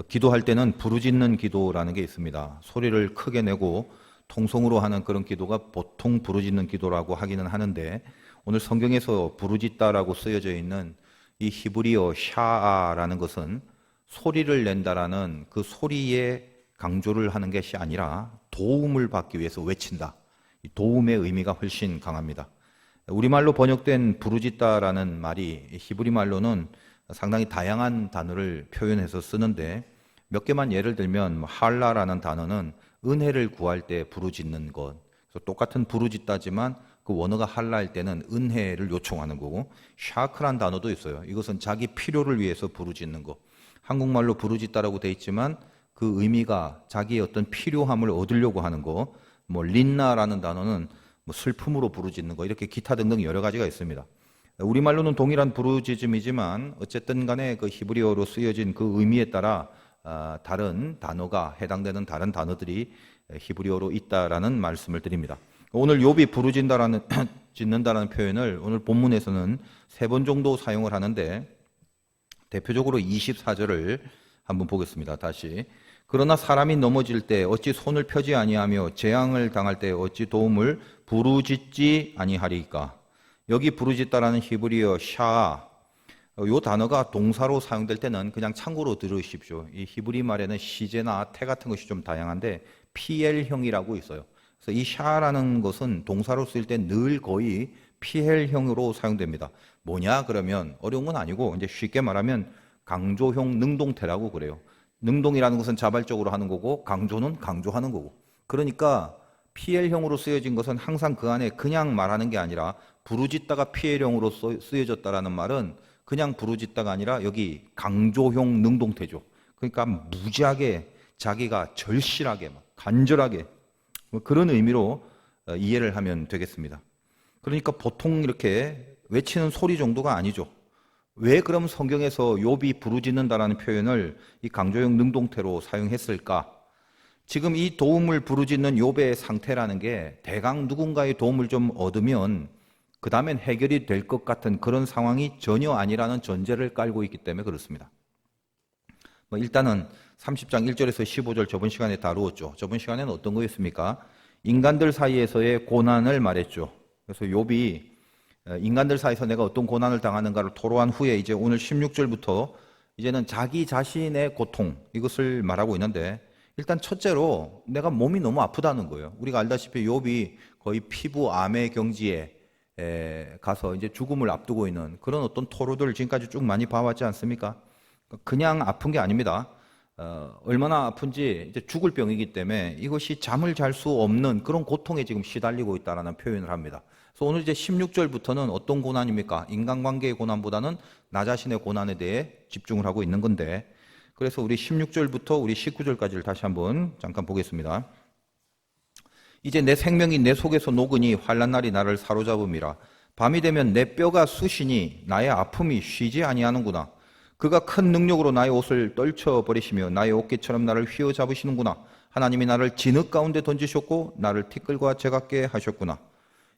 기도할 때는 부르짖는 기도라는 게 있습니다. 소리를 크게 내고 통성으로 하는 그런 기도가 보통 부르짖는 기도라고 하기는 하는데, 오늘 성경에서 부르짖다라고 쓰여져 있는 이 히브리어 샤아라는 것은 소리를 낸다라는 그 소리에 강조를 하는 것이 아니라 도움을 받기 위해서 외친다. 이 도움의 의미가 훨씬 강합니다. 우리말로 번역된 부르짖다라는 말이 히브리 말로는 상당히 다양한 단어를 표현해서 쓰는데, 몇 개만 예를 들면 할라라는 단어는 은혜를 구할 때 부르짖는 것. 그래서 똑같은 부르짖다지만 그 원어가 할라일 때는 은혜를 요청하는 거고, 샤크란 단어도 있어요. 이것은 자기 필요를 위해서 부르짖는 것. 한국말로 부르짖다라고 돼 있지만 그 의미가 자기의 어떤 필요함을 얻으려고 하는 거. 린나라는 단어는 슬픔으로 부르짖는 거, 이렇게 기타 등등 여러 가지가 있습니다. 우리말로는 동일한 부르짖음이지만 어쨌든 간에 그 히브리어로 쓰여진 그 의미에 따라 다른 단어가 해당되는 다른 단어들이 히브리어로 있다라는 말씀을 드립니다. 오늘 욥이 부르짖는다라는 표현을 오늘 본문에서는 3번 정도 사용을 하는데, 대표적으로 24절을 한번 보겠습니다. 다시. 그러나 사람이 넘어질 때 어찌 손을 펴지 아니하며 재앙을 당할 때 어찌 도움을 부르짖지 아니하리까. 여기 부르짖다라는 히브리어 샤아, 이 단어가 동사로 사용될 때는 그냥 참고로 들으십시오. 이 히브리 말에는 시제나 태 같은 것이 좀 다양한데 PL형이라고 있어요. 그래서 이 샤라는 것은 동사로 쓰일 때 늘 거의 PL형으로 사용됩니다. 뭐냐 그러면 어려운 건 아니고, 이제 쉽게 말하면 강조형 능동태라고 그래요. 능동이라는 것은 자발적으로 하는 거고, 강조는 강조하는 거고. 그러니까 PL형으로 쓰여진 것은 항상 그 안에 그냥 말하는 게 아니라, 부르짖다가 PL형으로 쓰여졌다라는 말은 그냥 부르짖다가 아니라 여기 강조형 능동태죠. 그러니까 무지하게, 자기가 절실하게, 간절하게, 그런 의미로 이해를 하면 되겠습니다. 그러니까 보통 이렇게 외치는 소리 정도가 아니죠. 왜 그럼 성경에서 욥이 부르짖는다라는 표현을 이 강조형 능동태로 사용했을까? 지금 이 도움을 부르짖는 욥의 상태라는 게 대강 누군가의 도움을 좀 얻으면 그 다음엔 해결이 될 것 같은 그런 상황이 전혀 아니라는 전제를 깔고 있기 때문에 그렇습니다. 일단은 30장 1절에서 15절 저번 시간에 다루었죠. 저번 시간에는 어떤 거였습니까? 인간들 사이에서의 고난을 말했죠. 그래서 욥이 인간들 사이에서 내가 어떤 고난을 당하는가를 토로한 후에 이제 오늘 16절부터 이제는 자기 자신의 고통, 이것을 말하고 있는데, 일단 첫째로 내가 몸이 너무 아프다는 거예요. 우리가 알다시피 욥이 거의 피부 암의 경지에 가서 이제 죽음을 앞두고 있는 그런 어떤 토로들을 지금까지 쭉 많이 봐왔지 않습니까? 그냥 아픈 게 아닙니다. 얼마나 아픈지, 이제 죽을 병이기 때문에 이것이 잠을 잘 수 없는 그런 고통에 지금 시달리고 있다는 표현을 합니다. 그래서 오늘 이제 16절부터는 어떤 고난입니까? 인간관계의 고난보다는 나 자신의 고난에 대해 집중을 하고 있는 건데, 그래서 우리 16절부터 우리 19절까지를 다시 한번 잠깐 보겠습니다. 이제 내 생명이 내 속에서 녹으니 환난날이 나를 사로잡음이라. 밤이 되면 내 뼈가 쑤시니 나의 아픔이 쉬지 아니하는구나. 그가 큰 능력으로 나의 옷을 떨쳐버리시며 나의 어깨처럼 나를 휘어잡으시는구나. 하나님이 나를 진흙 가운데 던지셨고 나를 티끌과 재같게 하셨구나.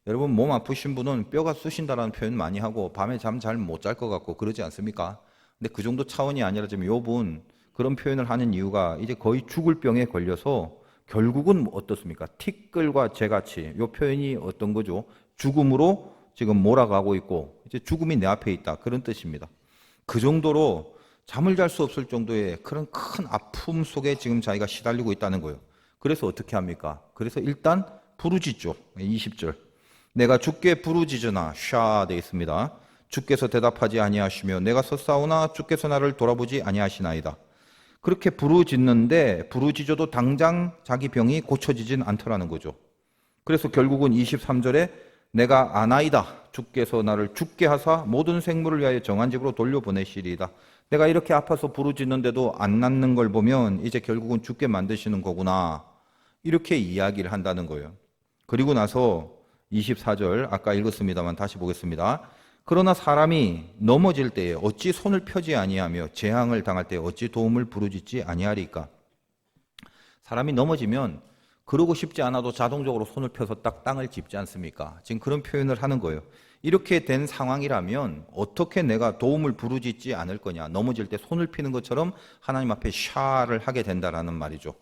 여러분, 몸 아프신 분은 뼈가 쑤신다라는 표현 많이 하고 밤에 잠 잘 못 잘 것 같고 그러지 않습니까? 근데 그 정도 차원이 아니라 지금 욥은 그런 표현을 하는 이유가 이제 거의 죽을 병에 걸려서 결국은 어떻습니까? 티끌과 재같이, 이 표현이 어떤 거죠? 죽음으로 지금 몰아가고 있고 이제 죽음이 내 앞에 있다, 그런 뜻입니다. 그 정도로 잠을 잘 수 없을 정도의 그런 큰 아픔 속에 지금 자기가 시달리고 있다는 거예요. 그래서 어떻게 합니까? 그래서 일단 부르짖죠. 20절. 내가 주께 부르짖으나 샤 되어 있습니다. 주께서 대답하지 아니하시며 내가 섰사오나 주께서 나를 돌아보지 아니하시나이다. 그렇게 부르짖는데 부르짖어도 당장 자기 병이 고쳐지진 않더라는 거죠. 그래서 결국은 23절에 내가 아나이다. 주께서 나를 죽게 하사 모든 생물을 위하여 정한 집으로 돌려보내시리이다. 내가 이렇게 아파서 부르짖는데도 안 낫는 걸 보면 이제 결국은 죽게 만드시는 거구나, 이렇게 이야기를 한다는 거예요. 그리고 나서 24절 아까 읽었습니다만 다시 보겠습니다. 그러나 사람이 넘어질 때에 어찌 손을 펴지 아니하며 재앙을 당할 때에 어찌 도움을 부르짖지 아니하리까. 사람이 넘어지면 그러고 싶지 않아도 자동적으로 손을 펴서 딱 땅을 짚지 않습니까? 지금 그런 표현을 하는 거예요. 이렇게 된 상황이라면 어떻게 내가 도움을 부르짖지 않을 거냐? 넘어질 때 손을 피는 것처럼 하나님 앞에 샤를 하게 된다라는 말이죠.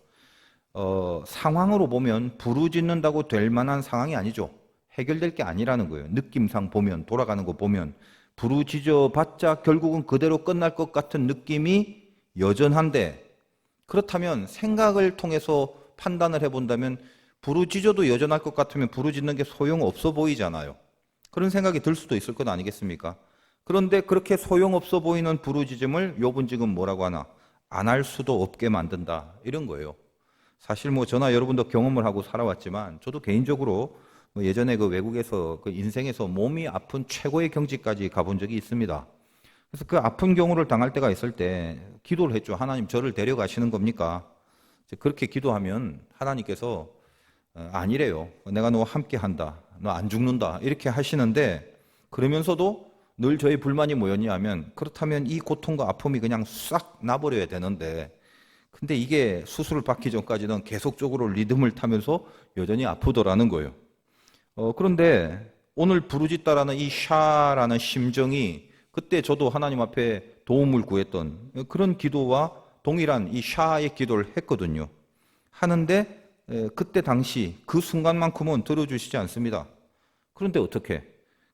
상황으로 보면 부르짖는다고 될 만한 상황이 아니죠. 해결될 게 아니라는 거예요. 느낌상 보면, 돌아가는 거 보면 부르짖어 봤자 결국은 그대로 끝날 것 같은 느낌이 여전한데, 그렇다면 생각을 통해서 판단을 해본다면 부르짖어도 여전할 것 같으면 부르짖는 게 소용없어 보이잖아요. 그런 생각이 들 수도 있을 것 아니겠습니까? 그런데 그렇게 소용없어 보이는 부르짖음을 욥은 지금 뭐라고 하나? 안 할 수도 없게 만든다, 이런 거예요. 사실 저나 여러분도 경험을 하고 살아왔지만, 저도 개인적으로 예전에 그 외국에서 그 인생에서 몸이 아픈 최고의 경지까지 가본 적이 있습니다. 그래서 그 아픈 경우를 당할 때가 있을 때 기도를 했죠. 하나님, 저를 데려가시는 겁니까? 그렇게 기도하면 하나님께서 아니래요. 내가 너와 함께 한다. 너 안 죽는다. 이렇게 하시는데, 그러면서도 늘 저희 불만이 뭐였냐면, 그렇다면 이 고통과 아픔이 그냥 싹 나버려야 되는데, 근데 이게 수술을 받기 전까지는 계속적으로 리듬을 타면서 여전히 아프더라는 거예요. 그런데 오늘 부르짖다라는 이 샤라는 심정이 그때 저도 하나님 앞에 도움을 구했던 그런 기도와 동일한 이 샤의 기도를 했거든요. 하는데 그때 당시 그 순간만큼은 들어주시지 않습니다. 그런데 어떻게?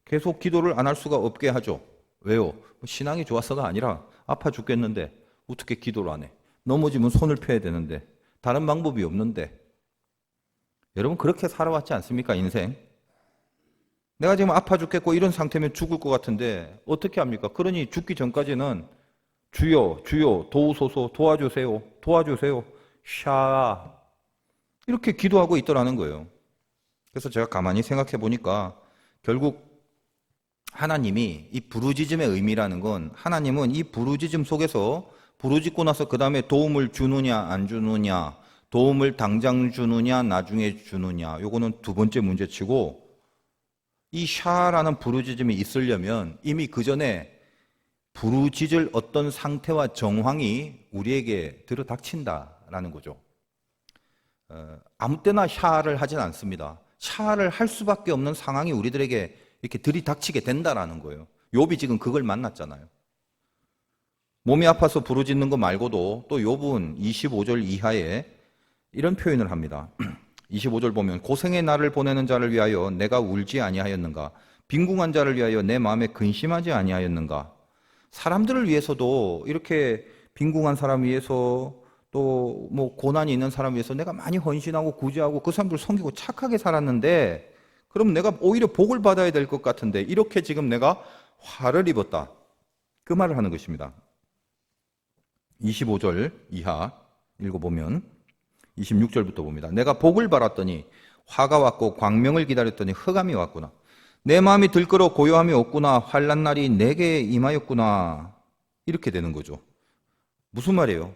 계속 기도를 안 할 수가 없게 하죠. 왜요? 신앙이 좋아서가 아니라 아파 죽겠는데 어떻게 기도를 안 해? 넘어지면 손을 펴야 되는데, 다른 방법이 없는데. 여러분, 그렇게 살아왔지 않습니까, 인생? 내가 지금 아파 죽겠고 이런 상태면 죽을 것 같은데 어떻게 합니까? 그러니 죽기 전까지는 주여, 주여, 도우소서, 도와주세요, 도와주세요, 샤, 이렇게 기도하고 있더라는 거예요. 그래서 제가 가만히 생각해 보니까 결국 하나님이 이 부르짖음의 의미라는 건, 하나님은 이 부르짖음 속에서 부르짖고 나서 그 다음에 도움을 주느냐 안 주느냐, 도움을 당장 주느냐 나중에 주느냐, 요거는 두 번째 문제치고, 이 샤라는 부르짖음이 있으려면 이미 그 전에 부르짖을 어떤 상태와 정황이 우리에게 들어닥친다라는 거죠. 아무 때나 샤를 하진 않습니다. 샤를 할 수밖에 없는 상황이 우리들에게 이렇게 들이닥치게 된다라는 거예요. 욥이 지금 그걸 만났잖아요. 몸이 아파서 부르짖는 거 말고도 또 욥은 25절 이하에 이런 표현을 합니다. 25절 보면, 고생의 날을 보내는 자를 위하여 내가 울지 아니하였는가? 빈궁한 자를 위하여 내 마음에 근심하지 아니하였는가? 사람들을 위해서도, 이렇게 빈궁한 사람 위해서, 또 고난이 있는 사람 위해서 내가 많이 헌신하고 구제하고 그 사람들 섬기고 착하게 살았는데, 그럼 내가 오히려 복을 받아야 될 것 같은데 이렇게 지금 내가 화를 입었다, 그 말을 하는 것입니다. 25절 이하 읽어보면 26절부터 봅니다. 내가 복을 바랐더니 화가 왔고 광명을 기다렸더니 흑암이 왔구나. 내 마음이 들끓어 고요함이 없구나. 환난 날이 내게 임하였구나. 이렇게 되는 거죠. 무슨 말이에요?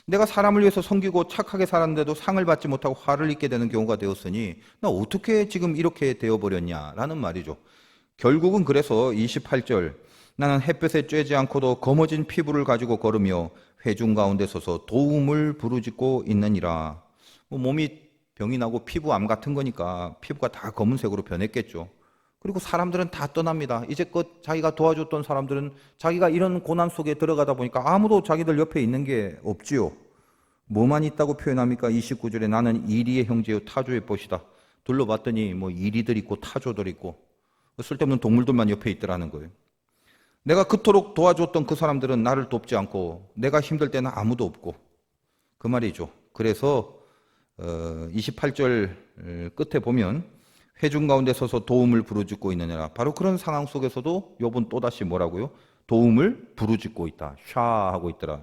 내가 사람을 위해서 섬기고 착하게 살았는데도 상을 받지 못하고 화를 입게 되는 경우가 되었으니 나 어떻게 지금 이렇게 되어버렸냐라는 말이죠. 결국은 그래서 28절, 나는 햇볕에 쬐지 않고도 검어진 피부를 가지고 걸으며 회중 가운데 서서 도움을 부르짖고 있느니라. 몸이 병이 나고 피부암 같은 거니까 피부가 다 검은색으로 변했겠죠. 그리고 사람들은 다 떠납니다. 이제껏 자기가 도와줬던 사람들은 자기가 이런 고난 속에 들어가다 보니까 아무도 자기들 옆에 있는 게 없지요. 뭐만 있다고 표현합니까? 29절에 나는 이리의 형제요 타조의 벗이다. 둘러봤더니 이리들 있고 타조들 있고 쓸데없는 동물들만 옆에 있더라는 거예요. 내가 그토록 도와줬던 그 사람들은 나를 돕지 않고 내가 힘들 때는 아무도 없고, 그 말이죠. 그래서 28절 끝에 보면 회중 가운데 서서 도움을 부르짖고 있느니라. 바로 그런 상황 속에서도 욥은 또다시 뭐라고요? 도움을 부르짖고 있다. 샤 하고 있더라.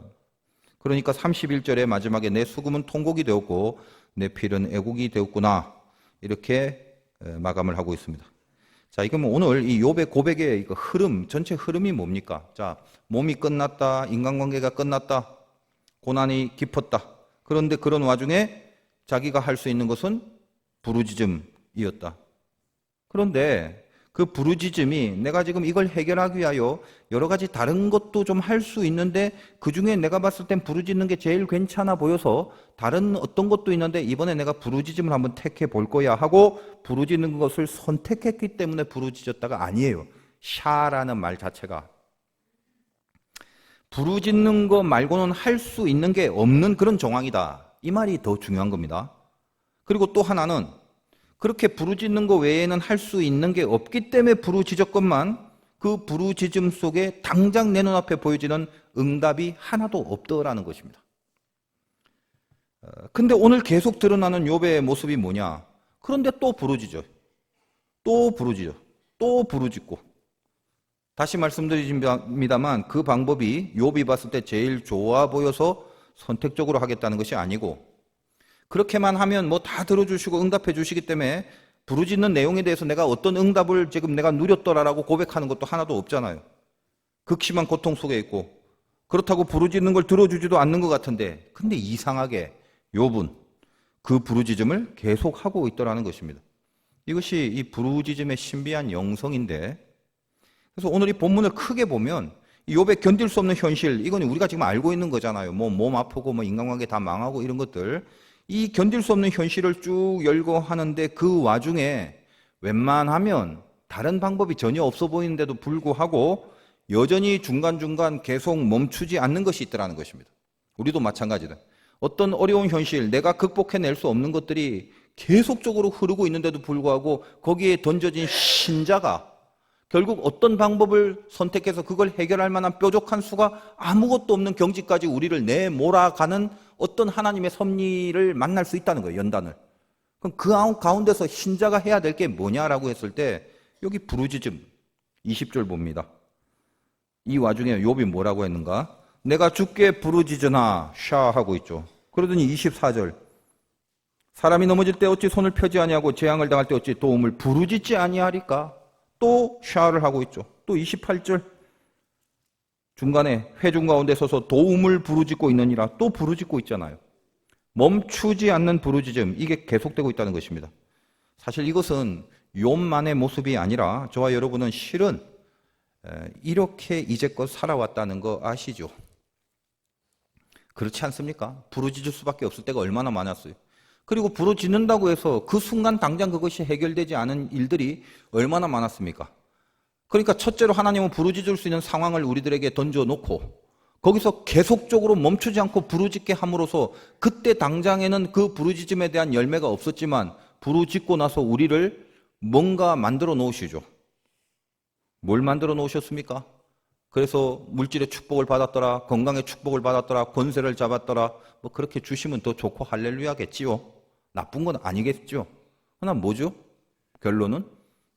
그러니까 31절의 마지막에 내 수금은 통곡이 되었고 내 필은 애곡이 되었구나, 이렇게 마감을 하고 있습니다. 자, 이건 오늘 이 욥의 고백의 흐름, 전체 흐름이 뭡니까? 자, 몸이 끝났다, 인간관계가 끝났다, 고난이 깊었다. 그런데 그런 와중에 자기가 할 수 있는 것은 부르짖음이었다. 그런데 그 부르짖음이 내가 지금 이걸 해결하기 위하여 여러 가지 다른 것도 좀 할 수 있는데 그중에 내가 봤을 땐 부르짖는 게 제일 괜찮아 보여서 다른 어떤 것도 있는데 이번에 내가 부르짖음을 한번 택해 볼 거야 하고 부르짖는 것을 선택했기 때문에 부르짖었다가 아니에요. 샤라는 말 자체가 부르짖는 거 말고는 할 수 있는 게 없는 그런 정황이다. 이 말이 더 중요한 겁니다. 그리고 또 하나는 그렇게 부르짖는 거 외에는 할 수 있는 게 없기 때문에 부르짖었건만 그 부르짖음 속에 당장 내 눈앞에 보여지는 응답이 하나도 없더라는 것입니다. 근데 오늘 계속 드러나는 욥의 모습이 뭐냐? 그런데 또 부르짖어. 또 부르짖어. 또 부르짖고. 다시 말씀드립니다만 그 방법이 욥이 봤을 때 제일 좋아 보여서 선택적으로 하겠다는 것이 아니고 그렇게만 하면 뭐 다 들어주시고 응답해 주시기 때문에 부르짖는 내용에 대해서 내가 어떤 응답을 지금 내가 누렸더라라고 고백하는 것도 하나도 없잖아요. 극심한 고통 속에 있고 그렇다고 부르짖는 걸 들어주지도 않는 것 같은데 근데 이상하게 욥은 그 부르짖음을 계속하고 있더라는 것입니다. 이것이 이 부르짖음의 신비한 영성인데 그래서 오늘 이 본문을 크게 보면 이 욥의 견딜 수 없는 현실 이건 우리가 지금 알고 있는 거잖아요. 뭐 몸 아프고 뭐 인간관계 다 망하고 이런 것들 이 견딜 수 없는 현실을 쭉 열고 하는데 그 와중에 웬만하면 다른 방법이 전혀 없어 보이는데도 불구하고 여전히 중간중간 계속 멈추지 않는 것이 있더라는 것입니다. 우리도 마찬가지다. 어떤 어려운 현실, 내가 극복해낼 수 없는 것들이 계속적으로 흐르고 있는데도 불구하고 거기에 던져진 신자가 결국 어떤 방법을 선택해서 그걸 해결할 만한 뾰족한 수가 아무것도 없는 경지까지 우리를 내몰아가는 어떤 하나님의 섭리를 만날 수 있다는 거예요. 연단을. 그럼 그 가운데서 신자가 해야 될 게 뭐냐라고 했을 때 여기 부르짖음 20절 봅니다. 이 와중에 욥이 뭐라고 했는가? 내가 주께 부르짖으나 샤 하고 있죠. 그러더니 24절 사람이 넘어질 때 어찌 손을 펴지 아니하고 재앙을 당할 때 어찌 도움을 부르짖지 아니하리까? 또 샤를 하고 있죠. 또 28절 중간에 회중 가운데 서서 도움을 부르짖고 있느니라 또 부르짖고 있잖아요. 멈추지 않는 부르짖음 이게 계속되고 있다는 것입니다. 사실 이것은 욥만의 모습이 아니라 저와 여러분은 실은 이렇게 이제껏 살아왔다는 거 아시죠? 그렇지 않습니까? 부르짖을 수밖에 없을 때가 얼마나 많았어요. 그리고 부르짖는다고 해서 그 순간 당장 그것이 해결되지 않은 일들이 얼마나 많았습니까? 그러니까 첫째로 하나님은 부르짖을 수 있는 상황을 우리들에게 던져놓고 거기서 계속적으로 멈추지 않고 부르짖게 함으로써 그때 당장에는 그 부르짖음에 대한 열매가 없었지만 부르짖고 나서 우리를 뭔가 만들어 놓으시죠. 뭘 만들어 놓으셨습니까? 그래서 물질의 축복을 받았더라, 건강의 축복을 받았더라, 권세를 잡았더라, 뭐 그렇게 주시면 더 좋고 할렐루야겠지요. 나쁜 건 아니겠죠. 그러나 뭐죠? 결론은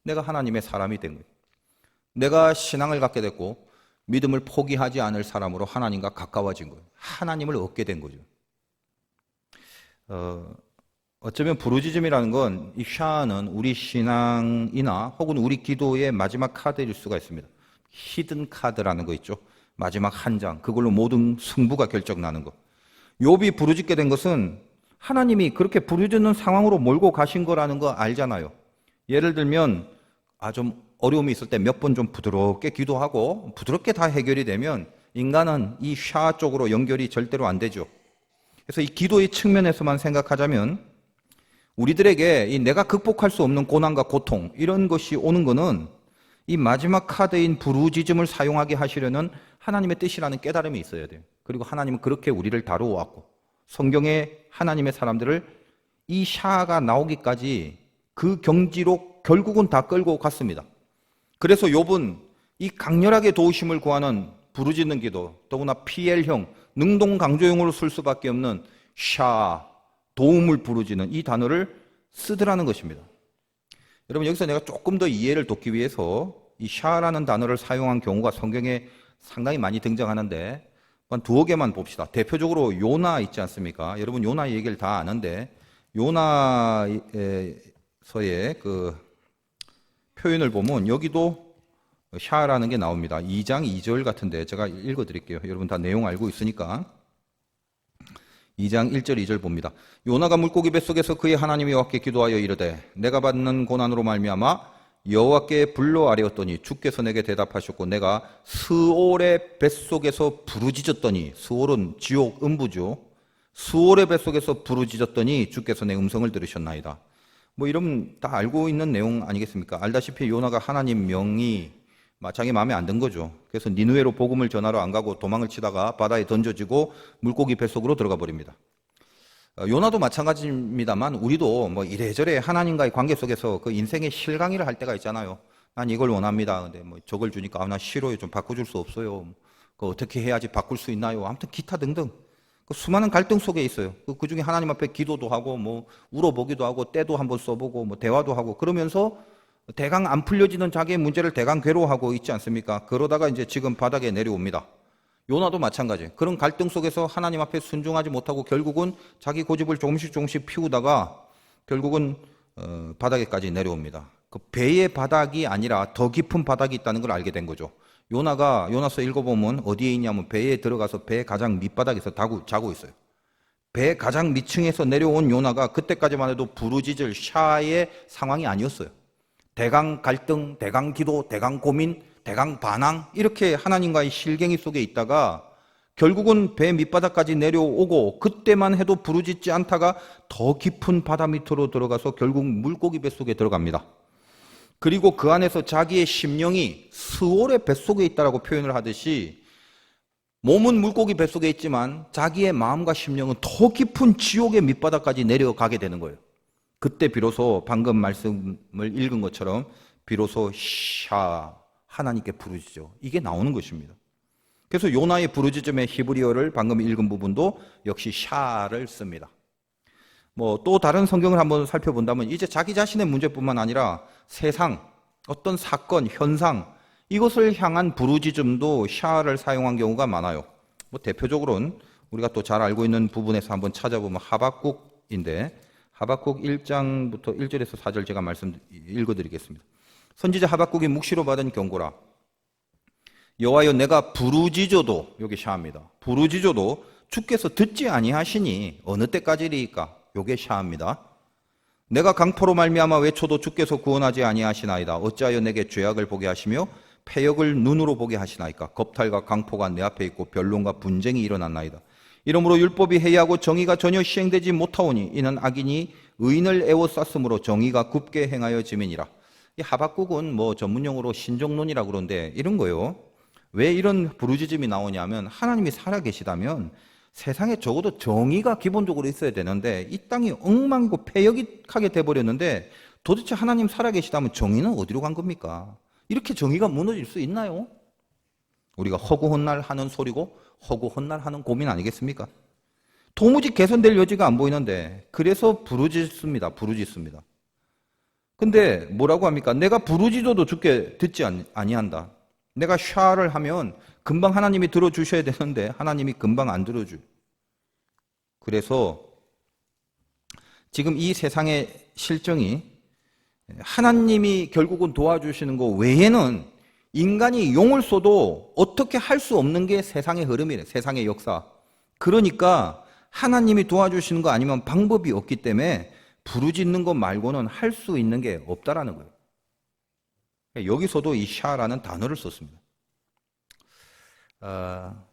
내가 하나님의 사람이 된 거예요. 내가 신앙을 갖게 됐고 믿음을 포기하지 않을 사람으로 하나님과 가까워진 거예요. 하나님을 얻게 된 거죠. 어쩌면 부르짖음이라는 건 이 샤는 우리 신앙이나 혹은 우리 기도의 마지막 카드일 수가 있습니다. 히든 카드라는 거 있죠. 마지막 한 장, 그걸로 모든 승부가 결정나는 거. 욥이 부르짖게 된 것은 하나님이 그렇게 부르짖는 상황으로 몰고 가신 거라는 거 알잖아요. 예를 들면 좀 어려움이 있을 때 몇 번 좀 부드럽게 기도하고 부드럽게 다 해결이 되면 인간은 이 샤 쪽으로 연결이 절대로 안 되죠. 그래서 이 기도의 측면에서만 생각하자면 우리들에게 이 내가 극복할 수 없는 고난과 고통 이런 것이 오는 거는 이 마지막 카드인 부르짖음을 사용하게 하시려는 하나님의 뜻이라는 깨달음이 있어야 돼요. 그리고 하나님은 그렇게 우리를 다루어 왔고 성경의 하나님의 사람들을 이 샤가 나오기까지 그 경지로 결국은 다 끌고 갔습니다. 그래서 욥은 이 강렬하게 도우심을 구하는 부르짖는 기도, 더구나 PL형, 능동강조형으로 쓸 수밖에 없는 샤, 도움을 부르짖는 이 단어를 쓰더라는 것입니다. 여러분 여기서 내가 조금 더 이해를 돕기 위해서 이 샤라는 단어를 사용한 경우가 성경에 상당히 많이 등장하는데 한 두어 개만 봅시다. 대표적으로 요나 있지 않습니까? 여러분 요나 얘기를 다 아는데 요나서의 그 표현을 보면 여기도 샤라는 게 나옵니다. 2장 2절 같은데 제가 읽어드릴게요. 여러분 다 내용 알고 있으니까 2장 1절 2절 봅니다. 요나가 물고기 뱃속에서 그의 하나님 여호와께 기도하여 이르되 내가 받는 고난으로 말미암아 여호와께 불러 아뢰었더니 주께서 내게 대답하셨고 내가 스올의 뱃속에서 부르짖었더니, 스올은 지옥 음부죠. 스올의 뱃속에서 부르짖었더니 주께서 내 음성을 들으셨나이다. 뭐 이러면 다 알고 있는 내용 아니겠습니까? 알다시피 요나가 하나님 명이 자기 마음에 안 든 거죠. 그래서 니느웨로 복음을 전하러 안 가고 도망을 치다가 바다에 던져지고 물고기 뱃속으로 들어가 버립니다. 요나도 마찬가지입니다만 우리도 뭐 이래저래 하나님과의 관계 속에서 그 인생의 실강의를 할 때가 있잖아요. 난 이걸 원합니다. 근데 뭐 저걸 주니까 나 싫어요. 좀 바꿔줄 수 없어요. 그 어떻게 해야지 바꿀 수 있나요? 아무튼 기타 등등. 그 수많은 갈등 속에 있어요. 그 중에 하나님 앞에 기도도 하고 뭐 울어보기도 하고 때도 한번 써보고 뭐 대화도 하고 그러면서 대강 안 풀려지는 자기의 문제를 대강 괴로워하고 있지 않습니까? 그러다가 이제 지금 바닥에 내려옵니다. 요나도 마찬가지. 그런 갈등 속에서 하나님 앞에 순종하지 못하고 결국은 자기 고집을 조금씩 피우다가 결국은 바닥에까지 내려옵니다. 그 배의 바닥이 아니라 더 깊은 바닥이 있다는 걸 알게 된 거죠. 요나가 요나서 읽어보면 어디에 있냐면 배에 들어가서 배 가장 밑바닥에서 자고 있어요. 배 가장 밑층에서 내려온 요나가 그때까지만 해도 부르짖을 샤의 상황이 아니었어요. 대강 갈등, 대강 기도, 대강 고민, 대강 반항 이렇게 하나님과의 실갱이 속에 있다가 결국은 배 밑바닥까지 내려오고 그때만 해도 부르짖지 않다가 더 깊은 바다 밑으로 들어가서 결국 물고기 뱃속에 들어갑니다. 그리고 그 안에서 자기의 심령이 스올의 뱃속에 있다라고 표현을 하듯이 몸은 물고기 뱃속에 있지만 자기의 마음과 심령은 더 깊은 지옥의 밑바닥까지 내려가게 되는 거예요. 그때 비로소 방금 말씀을 읽은 것처럼 비로소 샤 하나님께 부르짖어 이게 나오는 것입니다. 그래서 요나의 부르짖음의 히브리어를 방금 읽은 부분도 역시 샤를 씁니다. 뭐 또 다른 성경을 한번 살펴본다면 이제 자기 자신의 문제뿐만 아니라 세상, 어떤 사건, 현상 이것을 향한 부르짖음도 샤를 사용한 경우가 많아요. 뭐 대표적으로는 우리가 또 잘 알고 있는 부분에서 한번 찾아보면 하박국인데 하박국 1장부터 1절에서 4절 제가 읽어드리겠습니다. 선지자 하박국이 묵시로 받은 경고라. 여호와여 내가 부르짖어도 여기 샤입니다. 부르짖어도 주께서 듣지 아니하시니 어느 때까지리이까? 요게 샤입니다. 내가 강포로 말미암아 외쳐도 주께서 구원하지 아니하시나이다. 어찌하여 내게 죄악을 보게 하시며 패역을 눈으로 보게 하시나이까? 겁탈과 강포가 내 앞에 있고 변론과 분쟁이 일어났나이다. 이러므로 율법이 해이하고 정의가 전혀 시행되지 못하오니 이는 악인이 의인을 애워쌌으므로 정의가 굽게 행하여 지민이라. 이 하박국은 뭐 전문용어로 신정론이라고 그러는데 이런 거예요. 왜 이런 부르짖음이 나오냐면 하나님이 살아계시다면 세상에 적어도 정의가 기본적으로 있어야 되는데 이 땅이 엉망이고 패역하게 돼버렸는데 도대체 하나님 살아계시다면 정의는 어디로 간 겁니까? 이렇게 정의가 무너질 수 있나요? 우리가 허구헌날 하는 소리고 허구헌날 하는 고민 아니겠습니까? 도무지 개선될 여지가 안 보이는데 그래서 부르짖습니다. 근데 뭐라고 합니까? 내가 부르짖어도 주께 듣지 아니한다. 내가 샤를 하면 금방 하나님이 들어주셔야 되는데 하나님이 금방 안 들어줘요. 그래서 지금 이 세상의 실정이 하나님이 결국은 도와주시는 것 외에는 인간이 용을 써도 어떻게 할 수 없는 게 세상의 흐름이래. 세상의 역사. 그러니까 하나님이 도와주시는 거 아니면 방법이 없기 때문에 부르짖는 것 말고는 할 수 있는 게 없다라는 거예요. 여기서도 이 샤라는 단어를 썼습니다.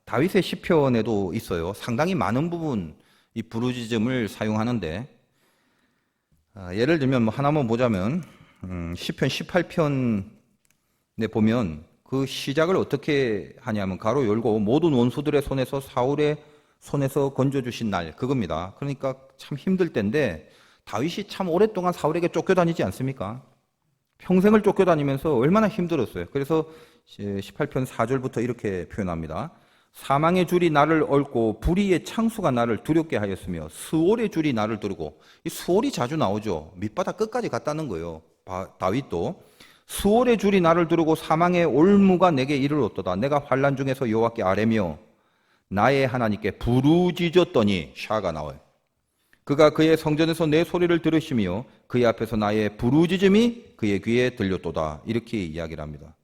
다윗의 시편에도 있어요. 상당히 많은 부분 이 부르짖음을 사용하는데 예를 들면 뭐 하나만 보자면 시편 18편에 보면 그 시작을 어떻게 하냐면 가로 열고 모든 원수들의 손에서 사울의 손에서 건져주신 날 그겁니다. 그러니까 참 힘들 때인데 다윗이 참 오랫동안 사울에게 쫓겨다니지 않습니까? 평생을 쫓겨다니면서 얼마나 힘들었어요. 그래서 18편 4절부터 이렇게 표현합니다. 사망의 줄이 나를 얽고 불의의 창수가 나를 두렵게 하였으며 스올의 줄이 나를 두르고 이 스올이 자주 나오죠. 밑바닥 끝까지 갔다는 거예요. 다윗도 스올의 줄이 나를 두르고 사망의 올무가 내게 이르렀도다. 내가 환난 중에서 여호와께 아뢰며 나의 하나님께 부르짖었더니 샤가 나와요. 그가 그의 성전에서 내 소리를 들으시며 그의 앞에서 나의 부르짖음이 그의 귀에 들렸도다. 이렇게 이야기를 합니다.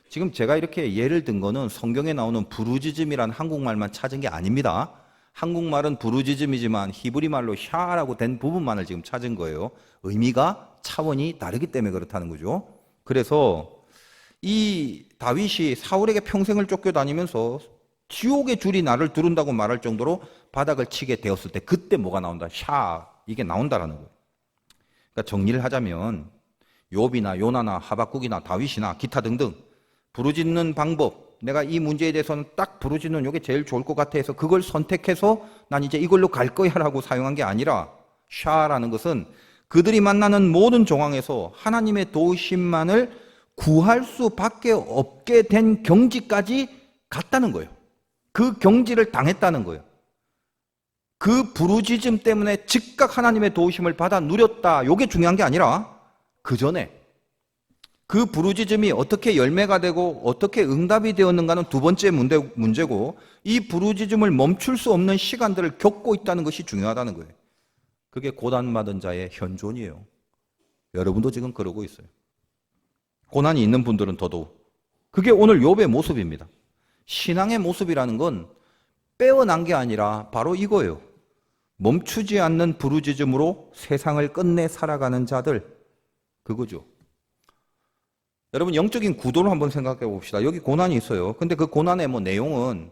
지금 제가 이렇게 예를 든 거는 성경에 나오는 부르짖음이란 한국말만 찾은 게 아닙니다. 한국말은 부르짖음이지만 히브리 말로 샤라고 된 부분만을 지금 찾은 거예요. 의미가 차원이 다르기 때문에 그렇다는 거죠. 그래서 이 다윗이 사울에게 평생을 쫓겨다니면서 지옥의 줄이 나를 두른다고 말할 정도로 바닥을 치게 되었을 때 그때 뭐가 나온다? 샤 이게 나온다라는 거예요. 그러니까 정리를 하자면 욥이나 요나나 하박국이나 다윗이나 기타 등등 부르짖는 방법, 내가 이 문제에 대해서는 딱 부르짖는 이게 제일 좋을 것 같아 해서 그걸 선택해서 난 이제 이걸로 갈 거야 라고 사용한 게 아니라 샤라는 것은 그들이 만나는 모든 정황에서 하나님의 도우심만을 구할 수밖에 없게 된 경지까지 갔다는 거예요. 그 경지를 당했다는 거예요. 그 부르짖음 때문에 즉각 하나님의 도우심을 받아 누렸다. 이게 중요한 게 아니라 그 전에 그 부르짖음이 어떻게 열매가 되고 어떻게 응답이 되었는가는 두 번째 문제고 이 부르짖음을 멈출 수 없는 시간들을 겪고 있다는 것이 중요하다는 거예요. 그게 고난받은 자의 현존이에요. 여러분도 지금 그러고 있어요. 고난이 있는 분들은 더더욱. 그게 오늘 욥의 모습입니다. 신앙의 모습이라는 건 빼어난 게 아니라 바로 이거예요. 멈추지 않는 부르짖음으로 세상을 끝내 살아가는 자들, 그거죠. 여러분 영적인 구도를 한번 생각해 봅시다. 여기 고난이 있어요. 근데 그 고난의 내용은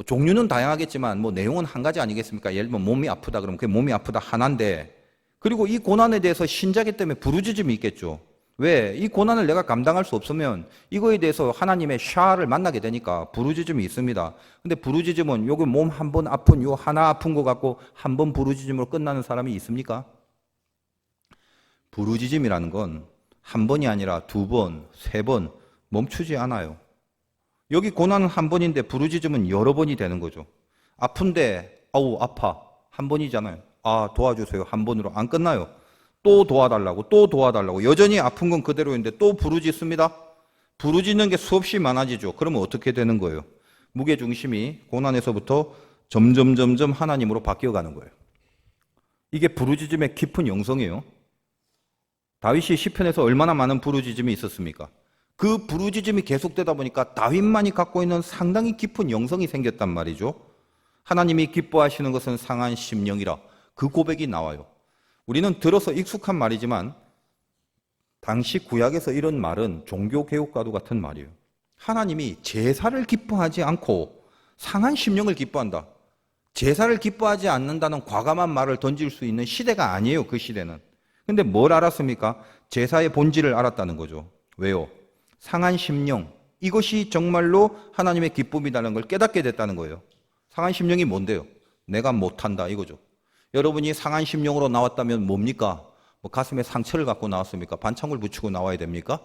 종류는 다양하겠지만 내용은 한 가지 아니겠습니까? 예를 들면 몸이 아프다 그러면 그 몸이 아프다 하나인데, 그리고 이 고난에 대해서 신자기 때문에 부르짖음이 있겠죠. 왜? 이 고난을 내가 감당할 수 없으면 이거에 대해서 하나님의 샤를 만나게 되니까 부르짖음이 있습니다. 근데 부르짖음은 요거 몸 한 번 아픈 요 하나 아픈 거 갖고 한 번 부르짖음으로 끝나는 사람이 있습니까? 부르짖음이라는 건 한 번이 아니라 두 번, 세 번 멈추지 않아요. 여기 고난은 한 번인데 부르짖음은 여러 번이 되는 거죠. 아픈데 아우 아파 한 번이잖아요. 아 도와주세요 한 번으로 안 끝나요. 또 도와달라고 또 도와달라고 여전히 아픈 건 그대로인데 또 부르짖습니다. 부르짖는 게 수없이 많아지죠. 그러면 어떻게 되는 거예요? 무게중심이 고난에서부터 점점 하나님으로 바뀌어가는 거예요. 이게 부르짖음의 깊은 영성이에요. 다윗이 시편에서 얼마나 많은 부르짖음이 있었습니까? 그 부르짖음이 계속되다 보니까 다윗만이 갖고 있는 상당히 깊은 영성이 생겼단 말이죠. 하나님이 기뻐하시는 것은 상한 심령이라 그 고백이 나와요. 우리는 들어서 익숙한 말이지만 당시 구약에서 이런 말은 종교개혁과도 같은 말이에요. 하나님이 제사를 기뻐하지 않고 상한 심령을 기뻐한다. 제사를 기뻐하지 않는다는 과감한 말을 던질 수 있는 시대가 아니에요. 그 시대는. 근데 뭘 알았습니까? 제사의 본질을 알았다는 거죠. 왜요? 상한 심령, 이것이 정말로 하나님의 기쁨이라는 걸 깨닫게 됐다는 거예요. 상한 심령이 뭔데요? 내가 못한다 이거죠. 여러분이 상한 심령으로 나왔다면 뭡니까? 가슴에 상처를 갖고 나왔습니까? 반창을 붙이고 나와야 됩니까?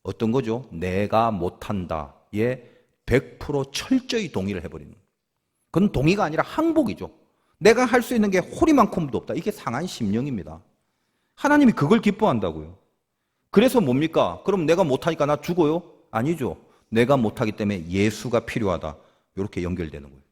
어떤 거죠? 내가 못한다에 100% 철저히 동의를 해버리는 거예요. 그건 동의가 아니라 항복이죠. 내가 할 수 있는 게 호리만큼도 없다. 이게 상한 심령입니다. 하나님이 그걸 기뻐한다고요. 그래서 뭡니까? 그럼 내가 못하니까 나 죽어요? 아니죠. 내가 못하기 때문에 예수가 필요하다. 이렇게 연결되는 거예요.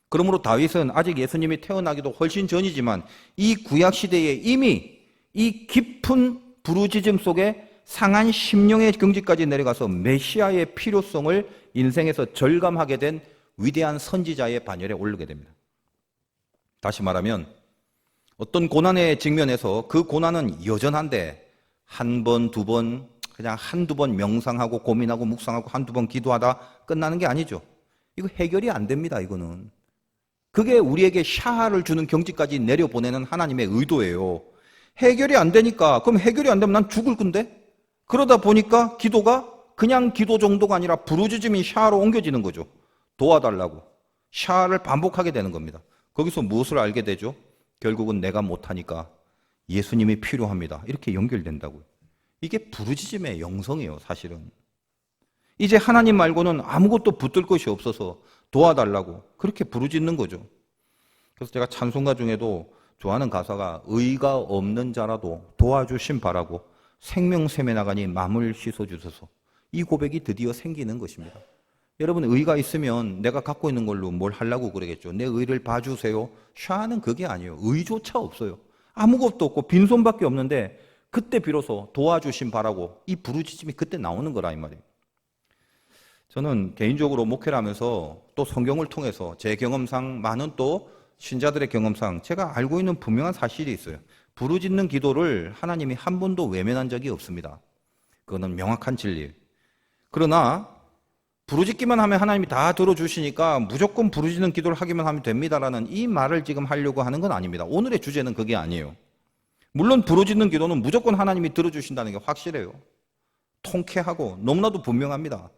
그러므로 다윗은 아직 예수님이 태어나기도 훨씬 전이지만 이 구약시대에 이미 이 깊은 부르짖음 속에 상한 심령의 경지까지 내려가서 메시아의 필요성을 인생에서 절감하게 된 위대한 선지자의 반열에 오르게 됩니다. 다시 말하면 어떤 고난의 직면에서 그 고난은 여전한데 한 번, 두 번, 그냥 한두 번 명상하고 고민하고 묵상하고 한두 번 기도하다 끝나는 게 아니죠. 이거 해결이 안 됩니다, 이거는. 그게 우리에게 샤를 주는 경지까지 내려보내는 하나님의 의도예요. 해결이 안 되니까, 그럼 해결이 안 되면 난 죽을 건데? 그러다 보니까 기도가 그냥 기도 정도가 아니라 부르짖음이 샤로 옮겨지는 거죠. 도와달라고. 샤를 반복하게 되는 겁니다. 거기서 무엇을 알게 되죠? 결국은 내가 못하니까 예수님이 필요합니다. 이렇게 연결된다고요. 이게 부르짖음의 영성이에요, 사실은. 이제 하나님 말고는 아무것도 붙들 것이 없어서 도와달라고 그렇게 부르짖는 거죠. 그래서 제가 찬송가 중에도 좋아하는 가사가 의가 없는 자라도 도와주심 바라고 생명샘에 나가니 마음을 씻어주소서. 이 고백이 드디어 생기는 것입니다. 여러분 의가 있으면 내가 갖고 있는 걸로 뭘 하려고 그러겠죠. 내 의를 봐주세요. 샤는 그게 아니에요. 의조차 없어요. 아무것도 없고 빈손밖에 없는데 그때 비로소 도와주심 바라고 이 부르짖음이 그때 나오는 거라 이 말이에요. 저는 개인적으로 목회를 하면서 또 성경을 통해서 제 경험상 많은 또 신자들의 경험상 제가 알고 있는 분명한 사실이 있어요. 부르짖는 기도를 하나님이 한 번도 외면한 적이 없습니다. 그거는 명확한 진리예요. 그러나 부르짖기만 하면 하나님이 다 들어주시니까 무조건 부르짖는 기도를 하기만 하면 됩니다라는 이 말을 지금 하려고 하는 건 아닙니다. 오늘의 주제는 그게 아니에요. 물론 부르짖는 기도는 무조건 하나님이 들어주신다는 게 확실해요. 통쾌하고 너무나도 분명합니다.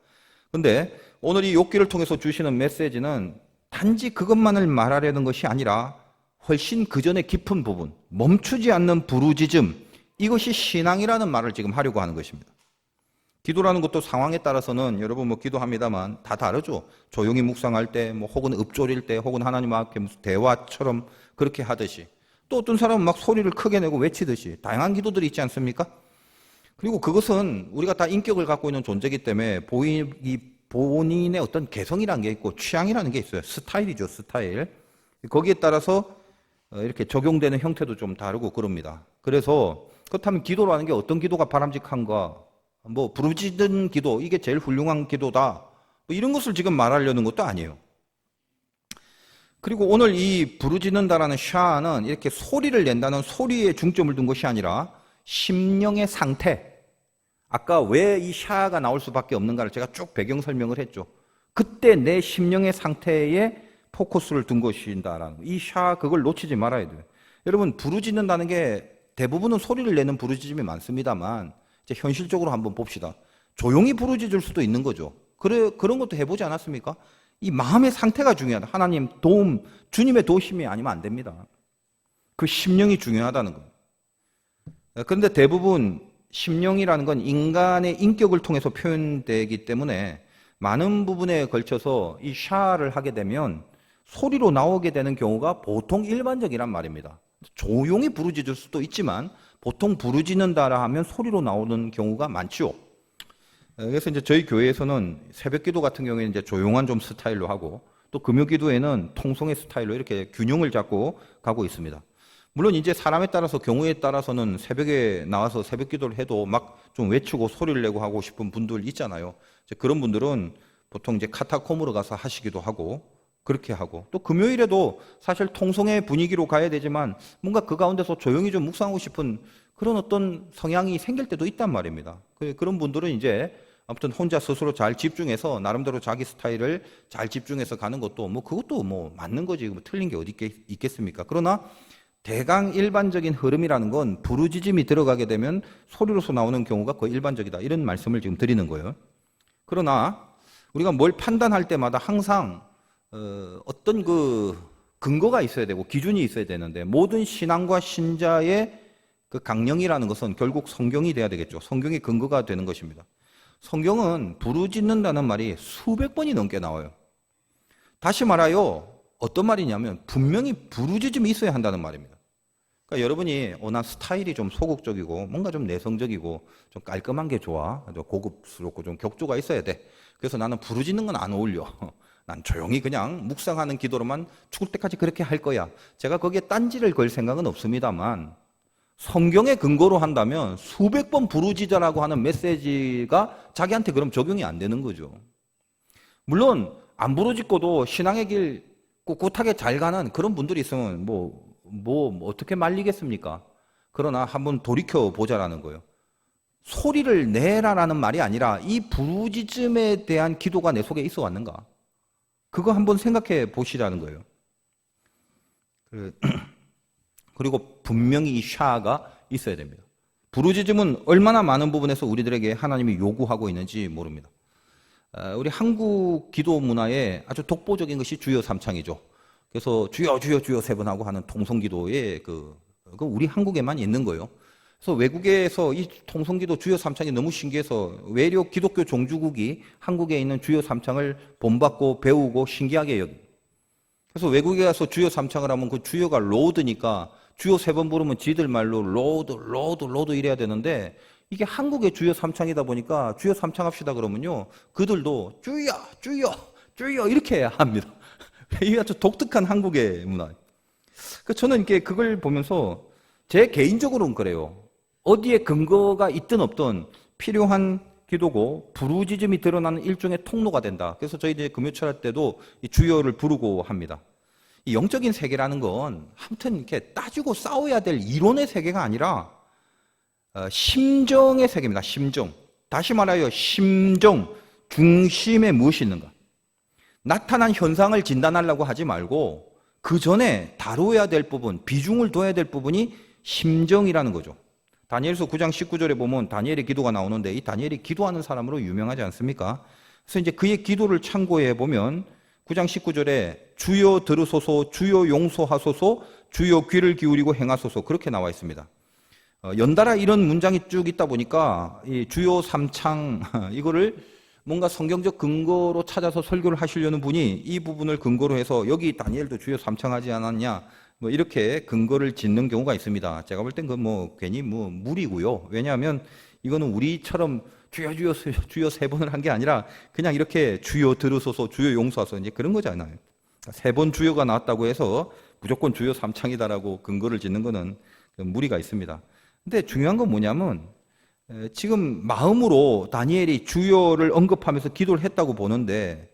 근데 오늘 이 욥기를 통해서 주시는 메시지는 단지 그것만을 말하려는 것이 아니라 훨씬 그 전에 깊은 부분, 멈추지 않는 부르짖음, 이것이 신앙이라는 말을 지금 하려고 하는 것입니다. 기도라는 것도 상황에 따라서는 여러분 뭐 기도합니다만 다 다르죠. 조용히 묵상할 때, 뭐 혹은 읊조릴 때, 혹은 하나님 앞에 무슨 대화처럼 그렇게 하듯이, 또 어떤 사람은 막 소리를 크게 내고 외치듯이 다양한 기도들이 있지 않습니까? 그리고 그것은 우리가 다 인격을 갖고 있는 존재이기 때문에 본인의 어떤 개성이라는 게 있고 취향이라는 게 있어요. 스타일이죠, 스타일. 거기에 따라서 이렇게 적용되는 형태도 좀 다르고 그럽니다. 그래서 그렇다면 기도라는 게 어떤 기도가 바람직한가? 뭐 부르짖는 기도, 이게 제일 훌륭한 기도다, 뭐 이런 것을 지금 말하려는 것도 아니에요. 그리고 오늘 이 부르짖는다라는 샤는 이렇게 소리를 낸다는 소리에 중점을 둔 것이 아니라 심령의 상태, 아까 왜 이 샤가 나올 수밖에 없는가를 제가 쭉 배경 설명을 했죠. 그때 내 심령의 상태에 포커스를 둔 것이다라는 거. 이 샤, 그걸 놓치지 말아야 돼요. 여러분, 부르짖는다는 게 대부분은 소리를 내는 부르짖음이 많습니다만 이제 현실적으로 한번 봅시다. 조용히 부르짖을 수도 있는 거죠. 그런 것도 해보지 않았습니까? 이 마음의 상태가 중요하다. 하나님 도움, 주님의 도우심이 아니면 안 됩니다. 그 심령이 중요하다는 겁니다. 그런데 대부분 심령이라는 건 인간의 인격을 통해서 표현되기 때문에 많은 부분에 걸쳐서 이 샤를 하게 되면 소리로 나오게 되는 경우가 보통 일반적이란 말입니다. 조용히 부르짖을 수도 있지만 보통 부르짖는다라 하면 소리로 나오는 경우가 많죠. 그래서 이제 저희 교회에서는 새벽 기도 같은 경우에는 이제 조용한 좀 스타일로 하고, 또 금요 기도에는 통성의 스타일로 이렇게 균형을 잡고 가고 있습니다. 물론 이제 사람에 따라서, 경우에 따라서는 새벽에 나와서 새벽 기도를 해도 막 좀 외치고 소리를 내고 하고 싶은 분들 있잖아요. 이제 그런 분들은 보통 이제 카타콤으로 가서 하시기도 하고, 그렇게 하고, 또 금요일에도 사실 통성의 분위기로 가야 되지만 뭔가 그 가운데서 조용히 좀 묵상하고 싶은 그런 어떤 성향이 생길 때도 있단 말입니다. 그런 분들은 이제 아무튼 혼자 스스로 잘 집중해서 나름대로 자기 스타일을 잘 집중해서 가는 것도 뭐 그것도 뭐 맞는 거지, 뭐 틀린 게 어디 있겠습니까? 그러나 대강 일반적인 흐름이라는 건 부르짖음이 들어가게 되면 소리로서 나오는 경우가 거의 일반적이다, 이런 말씀을 지금 드리는 거예요. 그러나 우리가 뭘 판단할 때마다 항상 어떤 그 근거가 있어야 되고 기준이 있어야 되는데, 모든 신앙과 신자의 그 강령이라는 것은 결국 성경이 돼야 되겠죠. 성경이 근거가 되는 것입니다. 성경은 부르짖는다는 말이 수백 번이 넘게 나와요. 다시 말하여 어떤 말이냐면 분명히 부르짖음이 있어야 한다는 말입니다. 그러니까 여러분이 난 스타일이 좀 소극적이고 뭔가 좀 내성적이고 좀 깔끔한 게 좋아, 고급스럽고 좀 격조가 있어야 돼. 그래서 나는 부르짖는 건 안 어울려. 난 조용히 그냥 묵상하는 기도로만 죽을 때까지 그렇게 할 거야. 제가 거기에 딴지를 걸 생각은 없습니다만, 성경의 근거로 한다면 수백 번 부르짖으라고 하는 메시지가 자기한테 그럼 적용이 안 되는 거죠. 물론 안 부르짖고도 신앙의 길 꿋꿋하게 잘 가는 그런 분들이 있으면 뭐 어떻게 말리겠습니까? 그러나 한번 돌이켜 보자라는 거예요. 소리를 내라라는 말이 아니라 이 부르짖음에 대한 기도가 내 속에 있어 왔는가? 그거 한번 생각해 보시라는 거예요. 그리고 분명히 이 샤가 있어야 됩니다. 부르짖음은 얼마나 많은 부분에서 우리들에게 하나님이 요구하고 있는지 모릅니다. 우리 한국 기도 문화에 아주 독보적인 것이 주여 삼창이죠. 그래서 주여 주여 주여 세 번 하고 하는 통성기도에 그 우리 한국에만 있는 거예요. 그래서 외국에서 이 통성기도 주여 삼창이 너무 신기해서 외려 기독교 종주국이 한국에 있는 주여 삼창을 본받고 배우고 신기하게 여기. 그래서 외국에 가서 주여 삼창을 하면 그 주여가 로드니까 주여 세 번 부르면 지들 말로 로드 이래야 되는데, 이게 한국의 주여 삼창이다 보니까 주여 삼창합시다 그러면요, 그들도 주여 주여 주여 이렇게 합니다. 이게 아주 독특한 한국의 문화. 저는 이렇게 그걸 보면서 제 개인적으로는 그래요. 어디에 근거가 있든 없든 필요한 기도고 부르짖음이 드러나는 일종의 통로가 된다. 그래서 저희 이제 금요철 때도 이 주여를 부르고 합니다. 이 영적인 세계라는 건 아무튼 이렇게 따지고 싸워야 될 이론의 세계가 아니라 심정의 세계입니다. 심정. 다시 말하여 심정, 중심에 무엇이 있는가? 나타난 현상을 진단하려고 하지 말고 그 전에 다루어야 될 부분, 비중을 둬야 될 부분이 심정이라는 거죠. 다니엘서 9장 19절에 보면 다니엘의 기도가 나오는데 이 다니엘이 기도하는 사람으로 유명하지 않습니까? 그래서 이제 그의 기도를 참고해 보면 9장 19절에 주여 들으소서, 주여 용서하소서, 주여 귀를 기울이고 행하소서 그렇게 나와 있습니다. 연달아 이런 문장이 쭉 있다 보니까 이 주요 삼창 이거를 뭔가 성경적 근거로 찾아서 설교를 하시려는 분이 이 부분을 근거로 해서 여기 다니엘도 주요 삼창하지 않았냐 뭐 이렇게 근거를 짓는 경우가 있습니다. 제가 볼 땐 그 뭐 괜히 뭐 무리고요. 왜냐하면 이거는 우리처럼 주여 주여 주여 세 번을 한 게 아니라 그냥 이렇게 주여 들으소서 주여 용서하소서 이제 그런 거잖아요. 세 번 주여가 나왔다고 해서 무조건 주여 삼창이다라고 근거를 짓는 거는 무리가 있습니다. 근데 중요한 건 뭐냐면 지금 마음으로 다니엘이 주여를 언급하면서 기도를 했다고 보는데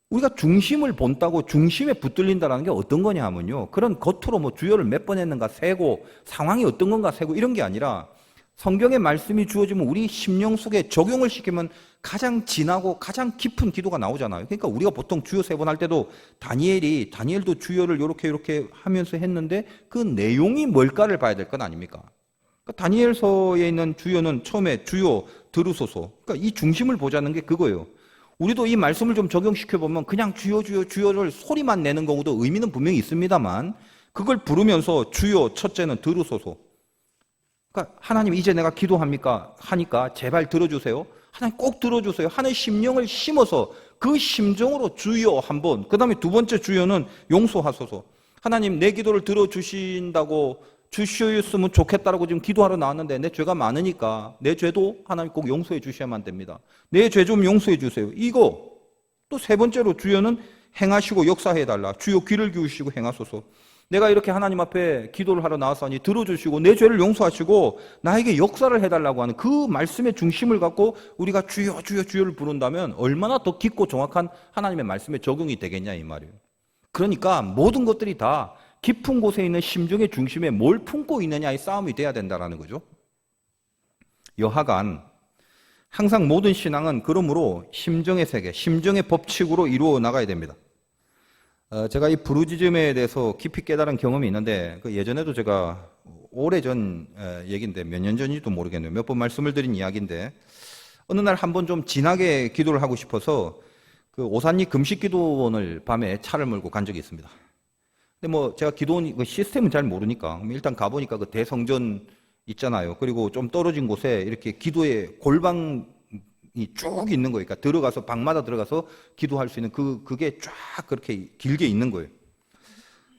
우리가 중심을 본다고 중심에 붙들린다는 게 어떤 거냐 하면요. 그런 겉으로 뭐 주여를 몇 번 했는가 세고 상황이 어떤 건가 세고 이런 게 아니라 성경의 말씀이 주어지면 우리 심령 속에 적용을 시키면 가장 진하고 가장 깊은 기도가 나오잖아요. 그러니까 우리가 보통 주여 세 번 할 때도 다니엘도 주여를 이렇게 하면서 했는데 그 내용이 뭘까를 봐야 될 건 아닙니까? 그러니까 다니엘서에 있는 주여는 처음에 주여 들으소서. 그러니까 이 중심을 보자는 게 그거예요. 우리도 이 말씀을 좀 적용시켜 보면 그냥 주여 주여 주여를 소리만 내는 경우도 의미는 분명히 있습니다만 그걸 부르면서 주여 첫째는 들으소서. 그러니까 하나님 이제 내가 기도합니까? 하니까 제발 들어주세요. 하나님 꼭 들어주세요. 하는 심령을 심어서 그 심정으로 주여 한번 그 다음에 두 번째 주여는 용서하소서. 하나님 내 기도를 들어주신다고 주시었으면 좋겠다라고 지금 기도하러 나왔는데 내 죄가 많으니까 내 죄도 하나님 꼭 용서해 주셔야만 됩니다. 내 죄 좀 용서해 주세요. 이거 또 세 번째로 주여는 행하시고 역사해 달라. 주여 귀를 기울이시고 행하소서. 내가 이렇게 하나님 앞에 기도를 하러 나왔으니 들어주시고 내 죄를 용서하시고 나에게 역사를 해달라고 하는 그 말씀의 중심을 갖고 우리가 주여 주여 주여를 부른다면 얼마나 더 깊고 정확한 하나님의 말씀에 적용이 되겠냐 이 말이에요. 그러니까 모든 것들이 다 깊은 곳에 있는 심정의 중심에 뭘 품고 있느냐의 싸움이 돼야 된다는 거죠. 여하간 항상 모든 신앙은 그러므로 심정의 세계, 심정의 법칙으로 이루어 나가야 됩니다. 제가 이 부르짖음에 대해서 깊이 깨달은 경험이 있는데 그 예전에도 제가 오래전 얘기인데 몇 년 전인지도 모르겠네요. 몇 번 말씀을 드린 이야기인데 어느 날 한번 좀 진하게 기도를 하고 싶어서 그 오산리 금식기도원을 밤에 차를 몰고 간 적이 있습니다. 근데 뭐 제가 기도원 그 시스템은 잘 모르니까 일단 가보니까 그 대성전 있잖아요. 그리고 좀 떨어진 곳에 이렇게 기도의 골방이 쭉 있는 거예요. 그러니까 들어가서 방마다 들어가서 기도할 수 있는 그게 쫙 그렇게 길게 있는 거예요.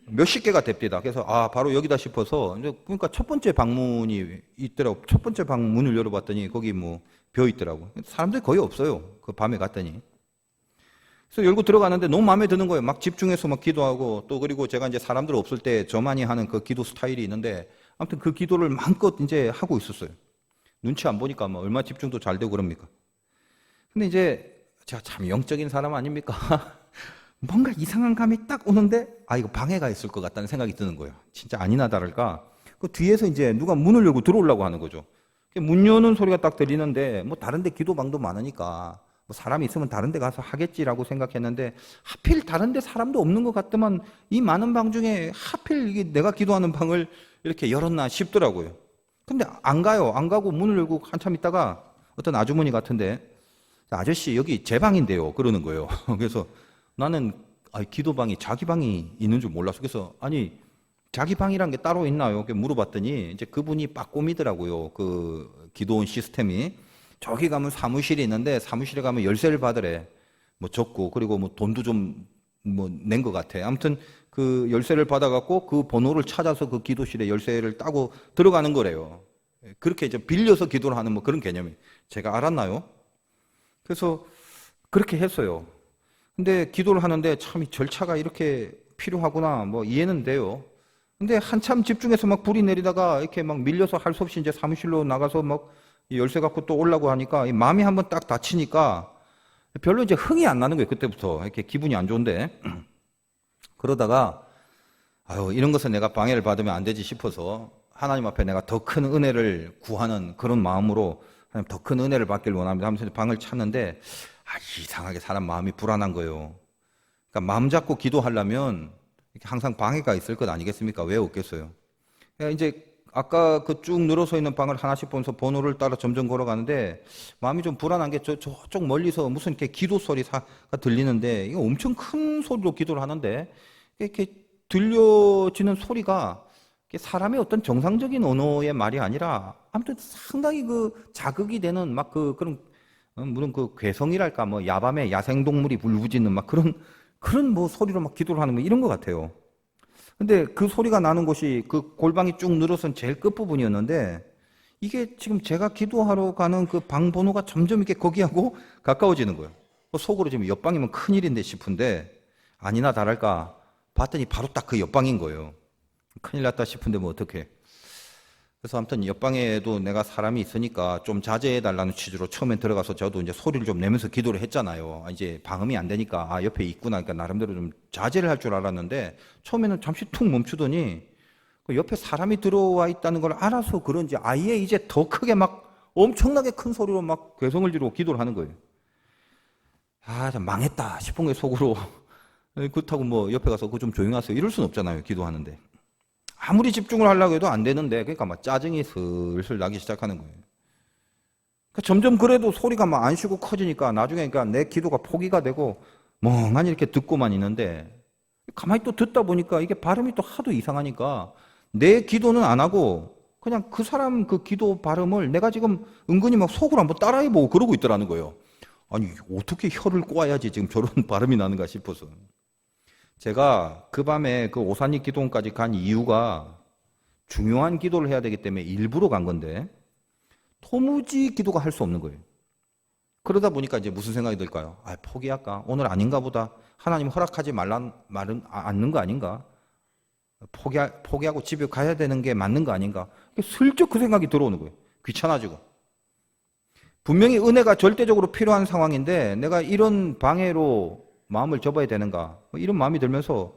몇십 개가 됩니다. 그래서 바로 여기다 싶어서 그러니까 첫 번째 방문이 있더라고. 첫 번째 방문을 열어봤더니 거기 뭐 벼 있더라고. 사람들이 거의 없어요. 그 밤에 갔더니. 그래서 열고 들어가는데 너무 마음에 드는 거예요. 막 집중해서 막 기도하고 또 그리고 제가 이제 사람들 없을 때 저만이 하는 그 기도 스타일이 있는데 아무튼 그 기도를 마음껏 이제 하고 있었어요. 눈치 안 보니까 뭐 얼마 집중도 잘 되고 그럽니까? 근데 이제 제가 참 영적인 사람 아닙니까? 뭔가 이상한 감이 딱 오는데 이거 방해가 있을 것 같다는 생각이 드는 거예요. 진짜 아니나 다를까? 그 뒤에서 이제 누가 문을 열고 들어오려고 하는 거죠. 문 여는 소리가 딱 들리는데 뭐 다른 데 기도방도 많으니까 뭐 사람이 있으면 다른 데 가서 하겠지라고 생각했는데 하필 다른 데 사람도 없는 것 같더만 이 많은 방 중에 하필 이게 내가 기도하는 방을 이렇게 열었나 싶더라고요. 근데 안 가요. 안 가고 문을 열고 한참 있다가 어떤 아주머니 같은데 아저씨 여기 제 방인데요 그러는 거예요. 그래서 나는 기도방이 자기 방이 있는 줄 몰랐어. 그래서 아니 자기 방이란 게 따로 있나요? 이렇게 물어봤더니 이제 그분이 빠꼼이더라고요. 그 기도원 시스템이 저기 가면 사무실이 있는데 사무실에 가면 열쇠를 받으래. 뭐 적고 그리고 뭐 돈도 좀 뭐 낸 것 같아. 아무튼 그 열쇠를 받아갖고 그 번호를 찾아서 그 기도실에 열쇠를 따고 들어가는 거래요. 그렇게 이제 빌려서 기도를 하는 뭐 그런 개념이. 제가 알았나요? 그래서 그렇게 했어요. 근데 기도를 하는데 참 이 절차가 이렇게 필요하구나 뭐 이해는 돼요. 근데 한참 집중해서 막 불이 내리다가 이렇게 막 밀려서 할 수 없이 이제 사무실로 나가서 막 열쇠 갖고 또 오려고 하니까 마음이 한번 딱 다치니까 별로 이제 흥이 안 나는 거예요. 그때부터 이렇게 기분이 안 좋은데 그러다가 이런 것은 내가 방해를 받으면 안 되지 싶어서 하나님 앞에 내가 더 큰 은혜를 구하는 그런 마음으로 하나님 더 큰 은혜를 받기를 원합니다 하면서 방을 찾는데 이상하게 사람 마음이 불안한 거예요. 그러니까 마음 잡고 기도하려면 항상 방해가 있을 것 아니겠습니까? 왜 없겠어요? 그러니까 이제 아까 그 쭉 늘어서 있는 방을 하나씩 보면서 번호를 따라 점점 걸어가는데 마음이 좀 불안한 게 저쪽 멀리서 무슨 이렇게 기도 소리가 들리는데 이거 엄청 큰 소리로 기도를 하는데 이렇게 들려지는 소리가 사람의 어떤 정상적인 언어의 말이 아니라 아무튼 상당히 그 자극이 되는 막 그런 무슨 그 괴성이랄까 뭐 야밤에 야생동물이 울부짖는 막 그런 뭐 소리로 막 기도를 하는 뭐 이런 것 같아요. 근데 그 소리가 나는 곳이 그 골방이 쭉 늘어선 제일 끝부분이었는데 이게 지금 제가 기도하러 가는 그 방 번호가 점점 이렇게 거기하고 가까워지는 거예요. 속으로 지금 옆방이면 큰일인데 싶은데 아니나 다를까 봤더니 바로 딱 그 옆방인 거예요. 큰일 났다 싶은데 뭐 어떡해. 그래서 아무튼 옆방에도 내가 사람이 있으니까 좀 자제해 달라는 취지로 처음엔 들어가서 저도 이제 소리를 좀 내면서 기도를 했잖아요. 이제 방음이 안 되니까 옆에 있구나. 그러니까 나름대로 좀 자제를 할 줄 알았는데 처음에는 잠시 툭 멈추더니 그 옆에 사람이 들어와 있다는 걸 알아서 그런지 아예 이제 더 크게 막 엄청나게 큰 소리로 막 괴성을 지르고 기도를 하는 거예요. 참 망했다 싶은 거예요, 속으로. 그렇다고 뭐 옆에 가서 그거 좀 조용하세요 이럴 순 없잖아요, 기도하는데. 아무리 집중을 하려고 해도 안 되는데 그러니까 막 짜증이 슬슬 나기 시작하는 거예요. 그러니까 점점 그래도 소리가 막 안 쉬고 커지니까 나중에 그러니까 내 기도가 포기가 되고 멍하니 이렇게 듣고만 있는데 가만히 또 듣다 보니까 이게 발음이 또 하도 이상하니까 내 기도는 안 하고 그냥 그 사람 그 기도 발음을 내가 지금 은근히 막 속으로 한번 따라해보고 그러고 있더라는 거예요. 아니 어떻게 혀를 꼬아야지 지금 저런 발음이 나는가 싶어서. 제가 그 밤에 그 오산리 기도원까지 간 이유가 중요한 기도를 해야 되기 때문에 일부러 간 건데 도무지 기도가 할 수 없는 거예요. 그러다 보니까 이제 무슨 생각이 들까요? 포기할까? 오늘 아닌가 보다. 하나님 허락하지 말란 말은 않는 거 아닌가? 포기하고 집에 가야 되는 게 맞는 거 아닌가? 슬쩍 그 생각이 들어오는 거예요. 귀찮아지고. 분명히 은혜가 절대적으로 필요한 상황인데 내가 이런 방해로 마음을 접어야 되는가? 이런 마음이 들면서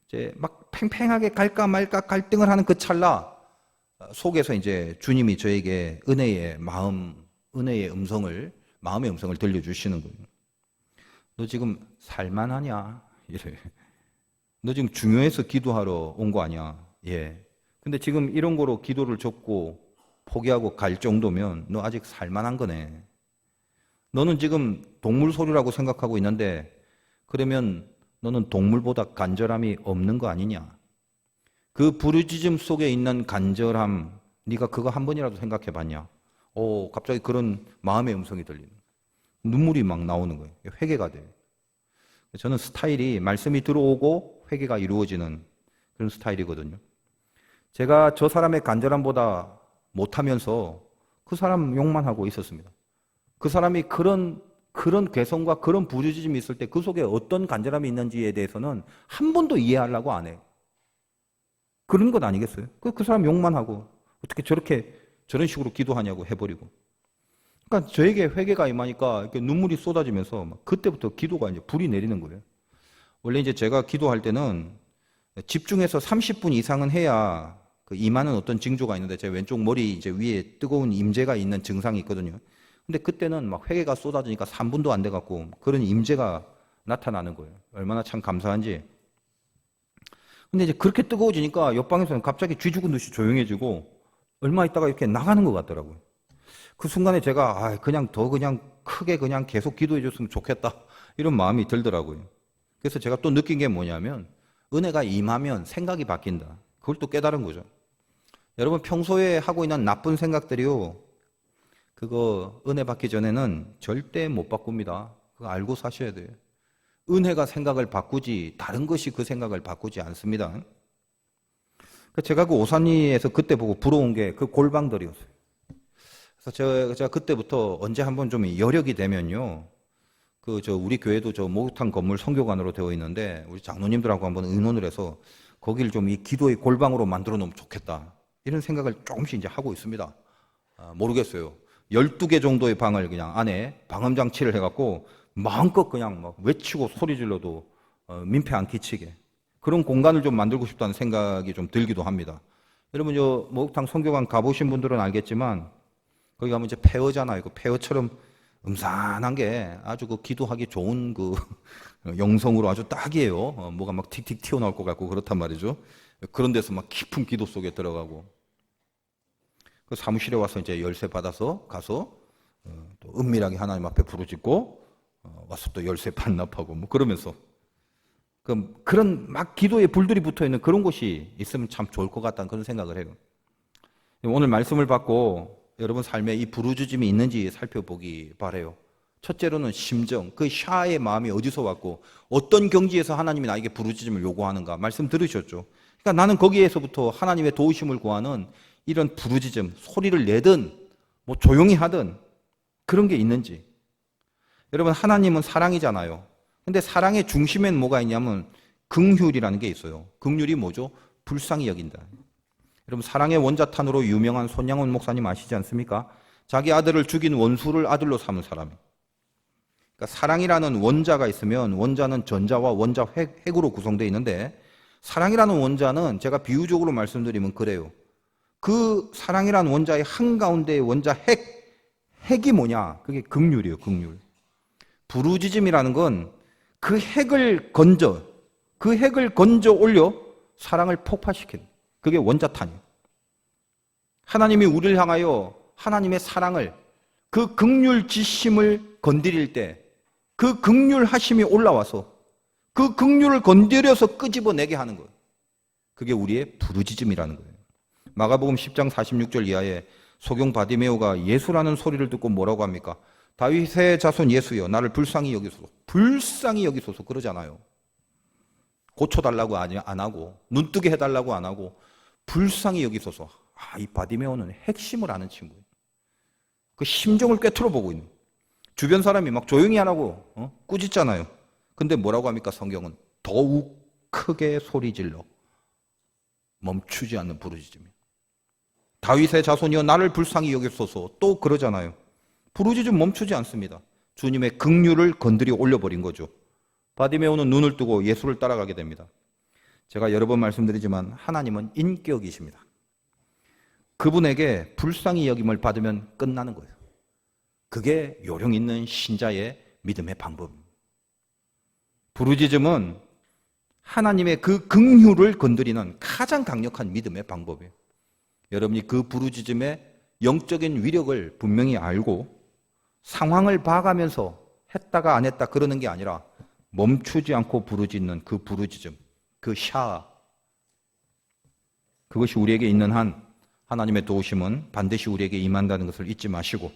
이제 막 팽팽하게 갈까 말까 갈등을 하는 그 찰나 속에서 이제 주님이 저에게 은혜의 음성을 마음의 음성을 들려주시는 거예요. 너 지금 살만하냐? 이래. 너 지금 중요해서 기도하러 온 거 아니야? 예. 근데 지금 이런 거로 기도를 접고 포기하고 갈 정도면 너 아직 살만한 거네. 너는 지금 동물 소리라고 생각하고 있는데 그러면 너는 동물보다 간절함이 없는 거 아니냐? 그 부르짖음 속에 있는 간절함, 네가 그거 한 번이라도 생각해 봤냐? 갑자기 그런 마음의 음성이 들리는 거예요. 눈물이 막 나오는 거예요. 회개가 돼요. 저는 스타일이 말씀이 들어오고 회개가 이루어지는 그런 스타일이거든요. 제가 저 사람의 간절함보다 못하면서 그 사람 욕만 하고 있었습니다. 그 사람이 그런 괴성과 그런 부르짖음이 있을 때 그 속에 어떤 간절함이 있는지에 대해서는 한 번도 이해하려고 안 해요. 그런 것 아니겠어요? 그 사람 욕만 하고 어떻게 저런 식으로 기도하냐고 해버리고. 그러니까 저에게 회개가 임하니까 이렇게 눈물이 쏟아지면서 그때부터 기도가 이제 불이 내리는 거예요. 원래 이제 제가 기도할 때는 집중해서 30분 이상은 해야 그 임하는 어떤 징조가 있는데 제 왼쪽 머리 이제 위에 뜨거운 임재가 있는 증상이 있거든요. 근데 그때는 막 회개가 쏟아지니까 3분도 안 돼갖고 그런 임재가 나타나는 거예요. 얼마나 참 감사한지. 근데 이제 그렇게 뜨거워지니까 옆방에서는 갑자기 쥐 죽은 듯이 조용해지고 얼마 있다가 이렇게 나가는 것 같더라고요. 그 순간에 제가 그냥 크게 그냥 계속 기도해 줬으면 좋겠다 이런 마음이 들더라고요. 그래서 제가 또 느낀 게 뭐냐면 은혜가 임하면 생각이 바뀐다. 그걸 또 깨달은 거죠. 여러분 평소에 하고 있는 나쁜 생각들이요. 그거 은혜 받기 전에는 절대 못 바꿉니다. 그거 알고 사셔야 돼요. 은혜가 생각을 바꾸지 다른 것이 그 생각을 바꾸지 않습니다. 제가 그 오산리에서 그때 보고 부러운 게 그 골방들이었어요. 그래서 제가 그때부터 언제 한번 좀 여력이 되면요. 우리 교회도 목욕탕 건물 성교관으로 되어 있는데 우리 장로님들하고 한번 의논을 해서 거기를 좀 이 기도의 골방으로 만들어 놓으면 좋겠다. 이런 생각을 조금씩 이제 하고 있습니다. 모르겠어요. 12개 정도의 방을 그냥 안에 방음 장치를 해갖고 마음껏 그냥 막 외치고 소리 질러도 민폐 안 끼치게 그런 공간을 좀 만들고 싶다는 생각이 좀 들기도 합니다. 여러분 목욕탕 성교관 가보신 분들은 알겠지만 거기 가면 이제 폐허잖아요. 그 폐허처럼 음산한 게 아주 그 기도하기 좋은 그 영성으로 아주 딱이에요. 뭐가 막 틱틱 튀어나올 것 같고 그렇단 말이죠. 그런 데서 막 깊은 기도 속에 들어가고 그 사무실에 와서 이제 열쇠 받아서 가서 또 은밀하게 하나님 앞에 부르짖고 와서 또 열쇠 반납하고 뭐 그러면서 그런 막 기도에 불들이 붙어 있는 그런 곳이 있으면 참 좋을 것 같다는 그런 생각을 해요. 오늘 말씀을 받고 여러분 삶에 이 부르짖음이 있는지 살펴보기 바라요. 첫째로는 심정, 그 샤의 마음이 어디서 왔고 어떤 경지에서 하나님이 나에게 부르짖음을 요구하는가 말씀 들으셨죠? 그러니까 나는 거기에서부터 하나님의 도우심을 구하는 이런 부르짖음, 소리를 내든 뭐 조용히 하든 그런 게 있는지. 여러분 하나님은 사랑이잖아요. 근데 사랑의 중심엔 뭐가 있냐면 긍휼이라는 게 있어요. 긍휼이 뭐죠? 불쌍히 여긴다. 여러분 사랑의 원자탄으로 유명한 손양원 목사님 아시지 않습니까? 자기 아들을 죽인 원수를 아들로 삼은 사람이에요. 그러니까 사랑이라는 원자가 있으면 원자는 전자와 원자 핵으로 구성되어 있는데 사랑이라는 원자는 제가 비유적으로 말씀드리면 그래요. 그 사랑이라는 원자의 한가운데의 원자 핵이 뭐냐? 그게 긍휼이에요. 긍휼. 부르짖음이라는 건 그 핵을 건져 올려 사랑을 폭파시키는 그게 원자탄이에요. 하나님이 우리를 향하여 하나님의 사랑을 그 긍휼지심을 건드릴 때 그 긍휼하심이 올라와서 그 긍휼을 건드려서 끄집어내게 하는 거예요. 그게 우리의 부르짖음이라는 거예요. 마가복음 10장 46절 이하에 소경 바디메오가 예수라는 소리를 듣고 뭐라고 합니까? 다윗의 자손 예수여 나를 불쌍히 여기소서. 불쌍히 여기소서 그러잖아요. 고쳐달라고 안 하고 눈뜨게 해달라고 안 하고 불쌍히 여기소서. 이 바디메오는 핵심을 아는 친구예요. 그 심정을 꿰뚫어 보고 있는. 주변 사람이 막 조용히 하라고 꾸짖잖아요. 근데 뭐라고 합니까? 성경은 더욱 크게 소리질러 멈추지 않는 부르짖음이에요. 다윗의 자손이여 나를 불쌍히 여기소서 또 그러잖아요. 부르짖음 멈추지 않습니다. 주님의 긍휼을 건드려 올려버린 거죠. 바디메오는 눈을 뜨고 예수를 따라가게 됩니다. 제가 여러 번 말씀드리지만 하나님은 인격이십니다. 그분에게 불쌍히 여김을 받으면 끝나는 거예요. 그게 요령 있는 신자의 믿음의 방법입니다. 부르짖음은 하나님의 그 긍휼을 건드리는 가장 강력한 믿음의 방법이에요. 여러분이 그 부르짖음의 영적인 위력을 분명히 알고 상황을 봐가면서 했다가 안 했다 그러는 게 아니라 멈추지 않고 부르짖는 그 부르짖음, 그 샤. 그것이 우리에게 있는 한 하나님의 도우심은 반드시 우리에게 임한다는 것을 잊지 마시고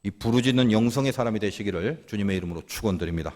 이 부르짖는 영성의 사람이 되시기를 주님의 이름으로 축원드립니다.